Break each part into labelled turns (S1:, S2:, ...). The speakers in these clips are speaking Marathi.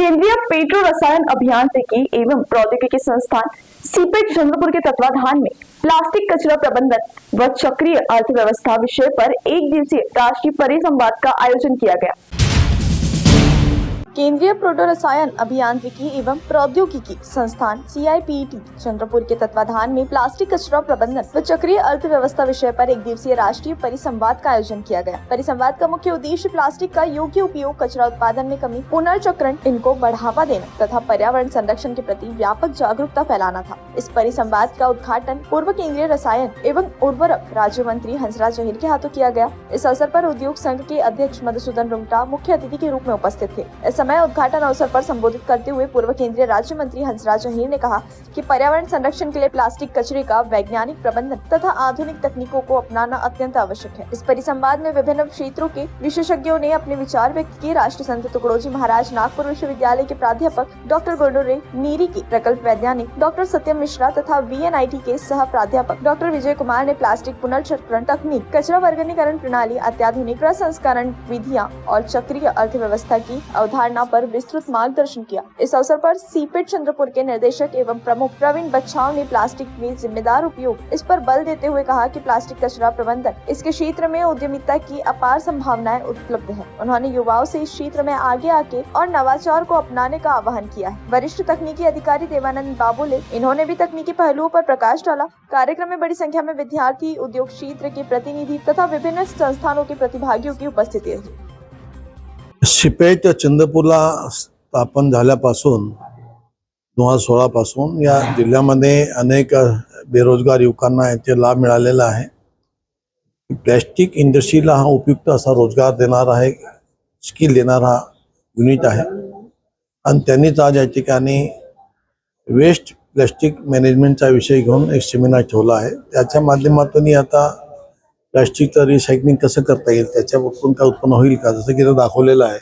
S1: केंद्रीय पेट्रो रसायन अभियांत्रिकी एवं प्रौद्योगिकी संस्थान सीपेट चंद्रपुर के तत्वाधान में प्लास्टिक कचरा प्रबंधन व चक्रीय अर्थव्यवस्था विषय पर एक दिवसीय राष्ट्रीय परिसंवाद का आयोजन किया गया। केंद्रीय पेट्रो रसायन अभियांत्रिकी एवं प्रौद्योगिकी संस्थान CIPET चंद्रपुर के तत्वाधान में प्लास्टिक कचरा प्रबंधन व चक्रीय अर्थव्यवस्था विषय पर एक दिवसीय राष्ट्रीय परिसंवाद का आयोजन किया गया। परिसंवाद का मुख्य उद्देश्य प्लास्टिक का योग्य उपयोग, कचरा उत्पादन में कमी, पुनर्चक्रण, इनको बढ़ावा देना तथा पर्यावरण संरक्षण के प्रति व्यापक जागरूकता फैलाना था। इस परिसंवाद का उद्घाटन पूर्व केंद्रीय रसायन एवं उर्वरक राज्य मंत्री हंसराज अहीर के हाथों किया गया। इस अवसर पर उद्योग संघ के अध्यक्ष मधुसूदन रुंगटा मुख्य अतिथि के रूप में उपस्थित थे। इस समय उद्घाटन अवसर पर संबोधित करते हुए पूर्व केंद्रीय राज्य मंत्री हंसराज अहीर ने कहा कि पर्यावरण संरक्षण के लिए प्लास्टिक कचरे का वैज्ञानिक प्रबंधन तथा आधुनिक तकनीकों को अपनाना अत्यंत आवश्यक है। इस परिसंवाद में विभिन्न क्षेत्रों के विशेषज्ञों ने अपने विचार व्यक्त किए। राष्ट्रीय संत तुकडोजी महाराज नागपुर विश्वविद्यालय के प्राध्यापक डॉक्टर गुंडूरे, नीरी के प्रकल्प वैज्ञानिक डॉक्टर सत्यम मिश्रा तथा VNIT के सह प्राध्यापक डॉक्टर विजय कुमार ने प्लास्टिक पुनर्चक्रण तकनीक, कचरा वर्गीकरण प्रणाली, अत्याधुनिक प्रसंस्करण विधियां और चक्रीय अर्थव्यवस्था की अवधारणा पर विस्तृत मार्गदर्शन किया। इस अवसर पर सीपेट चंद्रपुर के निर्देशक एवं प्रमुख प्रवीण बच्चाओं ने प्लास्टिक में जिम्मेदार उपयोग इस पर बल देते हुए कहा कि प्लास्टिक कचरा प्रबंधन इसके क्षेत्र में उद्यमिता की अपार संभावनाएं उपलब्ध है। उन्होंने युवाओं से इस क्षेत्र में आगे आके और नवाचार को अपनाने का आह्वान किया है। वरिष्ठ तकनीकी अधिकारी देवानंद बाबुले इन्होंने भी तकनीकी पहलुओं पर प्रकाश डाला। कार्यक्रम में बड़ी संख्या में विद्यार्थी, उद्योग क्षेत्र के प्रतिनिधि तथा विभिन्न संस्थानों के प्रतिभागियों की उपस्थिति रही।
S2: सीपेट चंद्रपूरला स्थापन झाल्यापासून 2016 पासून या जिल्ह्यामध्ये अनेक बेरोजगार युवकांना याचे लाभ मिळालेला आहे। प्लॅस्टिक इंडस्ट्रीला हा उपयुक्त असा रोजगार देणारा आहे, स्किल देणारा युनिट आहे आणि त्यांनीच आज या ठिकाणी वेस्ट प्लॅस्टिक मॅनेजमेंटचा विषय घेऊन एक सेमिनार ठेवला आहे। त्याच्या माध्यमातून आता प्लॅस्टिकचं रिसायकलिंग कसं करता येईल, त्याच्यापासून काय उत्पन्न होईल का, जसं की दाखवलेलं आहे।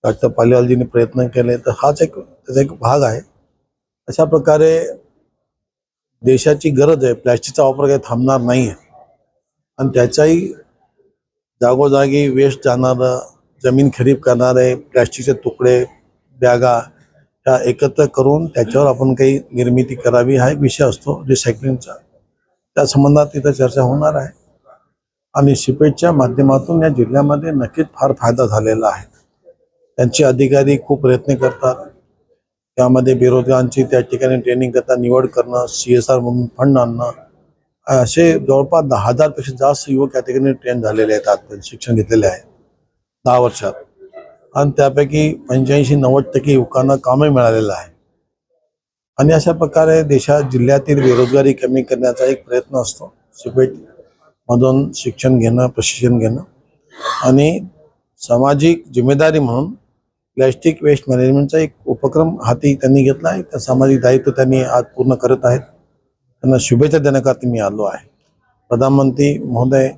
S2: डॉक्टर पालीवालजींनी प्रयत्न केले, तर हाच त्याचा एक भाग आहे। अशा प्रकारे देशाची गरज आहे, प्लॅस्टिकचा वापर काही थांबणार नाही आहे आणि त्याचाही जागोजागी वेस्ट जाणारं, जमीन खरीप करणारे प्लॅस्टिकचे तुकडे, बॅगा त्या एकत्र करून त्याच्यावर आपण काही निर्मिती करावी हा एक विषय असतो रिसायकलिंगचा। त्या संबंधात तिथं चर्चा होणार आहे आणि सीपेटच्या माध्यमातून या जिल्ह्यामध्ये नक्कीच फार फायदा झालेला आहे। त्यांचे अधिकारी खूप प्रयत्न करतात, त्यामध्ये बेरोजगारांची त्या ठिकाणी ट्रेनिंग करता निवड करणं, CSR म्हणून फंड आणणं, असे जवळपास 10,000 पेक्षा जास्त युवक या ठिकाणी ट्रेन झालेले आहेत, आजपर्यंत शिक्षण घेतलेले आहे 10 वर्षात आणि त्यापैकी 85-90% युवकांना कामही मिळालेलं आहे। आणि अशा प्रकारे देशात जिल्ह्यातील बेरोजगारी कमी करण्याचा एक प्रयत्न असतो। सीपेट मधून शिक्षण घेणं, प्रशिक्षण घेणं आणि सामाजिक जिम्मेदारी म्हणून प्लॅस्टिक वेस्ट मॅनेजमेंटचा एक उपक्रम हाती त्यांनी घेतला आहे। त्या सामाजिक दायित्व त्यांनी आज पूर्ण करत आहेत। त्यांना शुभेच्छा देण्याकरता मी आलो आहे। प्रधानमंत्री महोदय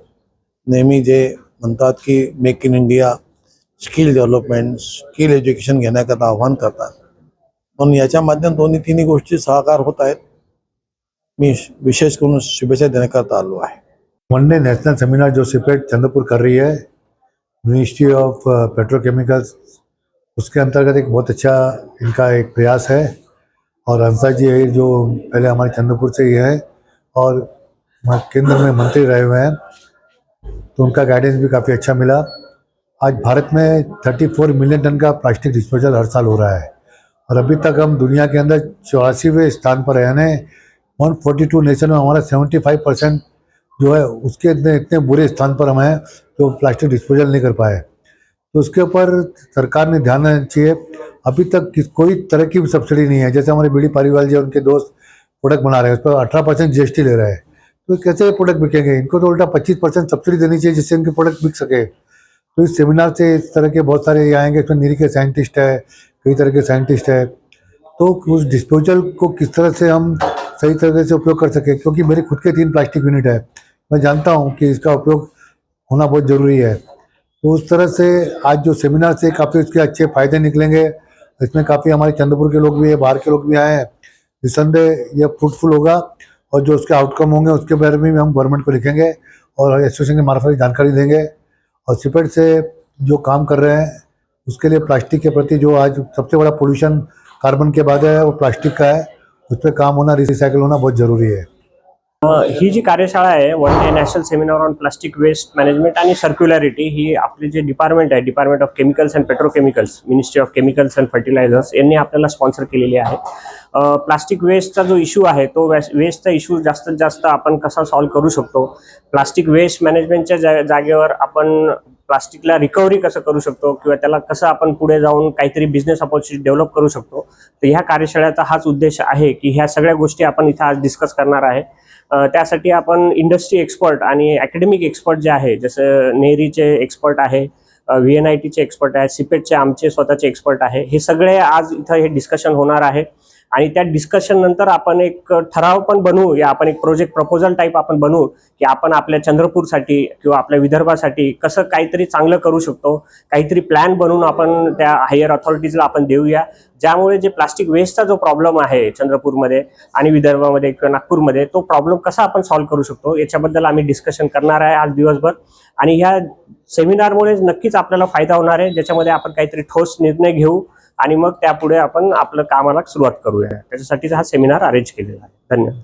S2: नेहमी जे म्हणतात की make in India, skill development, skill education घेण्याकरता आव्हान करतात, म्हणून याच्या माध्यमातून दोन्ही तिन्ही गोष्टी सहकार होत आहेत। मी विशेष करून शुभेच्छा देण्याकरता आलो आहे।
S3: वन डे नेशनल सेमिनार जो सीपेट चंद्रपुर कर रही है, मिनिस्ट्री ऑफ पेट्रोकेमिकल्स, उसके अंतर्गत एक बहुत अच्छा इनका एक प्रयास है। और हंसा जी अहीर जो पहले हमारे चंद्रपुर से ही है और केंद्र में मंत्री रहे हुए हैं, तो उनका गाइडेंस भी काफ़ी अच्छा मिला। आज भारत में 34 मिलियन टन का प्लास्टिक डिस्पोजल हर साल हो रहा है और अभी तक हम दुनिया के अंदर 84वें स्थान पर हैं। 142 नेशन में हमारा 75% जो है उसके इतने बुरे स्थान पर हम हैं जो प्लास्टिक डिस्पोजल नहीं कर पाए। तो उसके ऊपर सरकार ने ध्यान देना चाहिए। अभी तक कोई तरह की भी सब्सिडी नहीं है। जैसे हमारे बीडी पालीवाल जी उनके दोस्त प्रोडक्ट बना रहे हैं, उस पर 18% GST ले रहे हैं, तो कैसे प्रोडक्ट बिकेंगे? इनको तो उल्टा 25% सब्सिडी देनी चाहिए जिससे इनके प्रोडक्ट बिक सके। तो इस सेमिनार से इस तरह के बहुत सारे ये आएंगे। इसमें नीरी के साइंटिस्ट है, कई तरह के साइंटिस्ट है, तो उस डिस्पोजल को किस तरह से हम सही तरह से उपयोग कर सके, क्योंकि मेरे खुद के 3 प्लास्टिक यूनिट है, मैं जानता हूँ कि इसका उपयोग होना बहुत ज़रूरी है। तो उस तरह से आज जो सेमिनार से काफ़ी उसके अच्छे फ़ायदे निकलेंगे। इसमें काफ़ी हमारे चंद्रपुर के लोग भी है, बाहर के लोग भी आए हैं। निस्संदेह यह फ्रूटफुल होगा और जो उसके आउटकम होंगे उसके बारे में भी हम गवर्नमेंट को लिखेंगे और एसोसिएशन के मार्फत जानकारी देंगे। और सीपेट से जो काम कर रहे हैं उसके लिए प्लास्टिक के प्रति जो आज सबसे बड़ा पोल्यूशन कार्बन के बाद है वो प्लास्टिक का है, उस पर काम होना, रिसाइकल होना बहुत ज़रूरी है।
S4: ही जी कार्यशाळा आहे one day national seminar on plastic waste management आणि सर्क्युलॅरिटी, ही आपले जे डिपार्टमेंट आहे, department of chemicals and petrochemicals, ministry of chemicals and fertilizers यांनी आपल्याला स्पॉन्सर केलेली आहे. प्लास्टिक वेस्टचा जो इश्यू आहे तो वेस्टचा इश्यू जास्तीत जास्त आपण कसा सॉल्व्ह करू शकतो, प्लास्टिक वेस्ट मॅनेजमेंटच्या जागेवर आपण प्लास्टिकला रिकव्हरी कसं करू शकतो किंवा त्याला कसं आपण पुढे जाऊन काहीतरी बिझनेस ऑपॉर्च्युनिटी डेव्हलप करू शकतो. तर ह्या कार्यशाळेचा हाच उद्देश आहे की ह्या सगळ्या गोष्टी आपण इथं आज डिस्कस करणार आहे. त्यासाठी आपण इंडस्ट्री एक्सपर्ट आणि अकॅडमिक एक्सपर्ट जे आहे, जसं नेरीचे एक्सपर्ट आहे, VNITचे एक्सपर्ट आहे, सिपेटचे आमचे स्वतःचे एक्सपर्ट आहे, हे सगळे आज इथं हे डिस्कशन होणार आहे. आणि त्या डिस्कशन नंतर आपण एक ठराव पण बनवू, या आपण एक प्रोजेक्ट प्रपोजल टाईप आपण बनवू की आपण आपल्या चंद्रपूरसाठी किंवा आपल्या विदर्भासाठी कसं काहीतरी चांगलं करू शकतो, काहीतरी प्लॅन बनवून आपण त्या हायर अथॉरिटीजला आपण देऊया, ज्यामुळे जे प्लास्टिक वेस्टचा जो प्रॉब्लेम आहे चंद्रपूरमध्ये आणि विदर्भामध्ये किंवा नागपूरमध्ये, तो प्रॉब्लेम कसा आपण सॉल्व्ह करू शकतो याच्याबद्दल आम्ही डिस्कशन करणार आहे आज दिवसभर. आणि ह्या सेमिनारमुळे नक्कीच आपल्याला फायदा होणार आहे, ज्याच्यामध्ये आपण काहीतरी ठोस निर्णय घेऊ आणि मग त्यापुढे आपण आपलं कामाला सुरुवात करूया. त्याच्यासाठीच हा सेमिनार अरेंज केलेला आहे. धन्यवाद.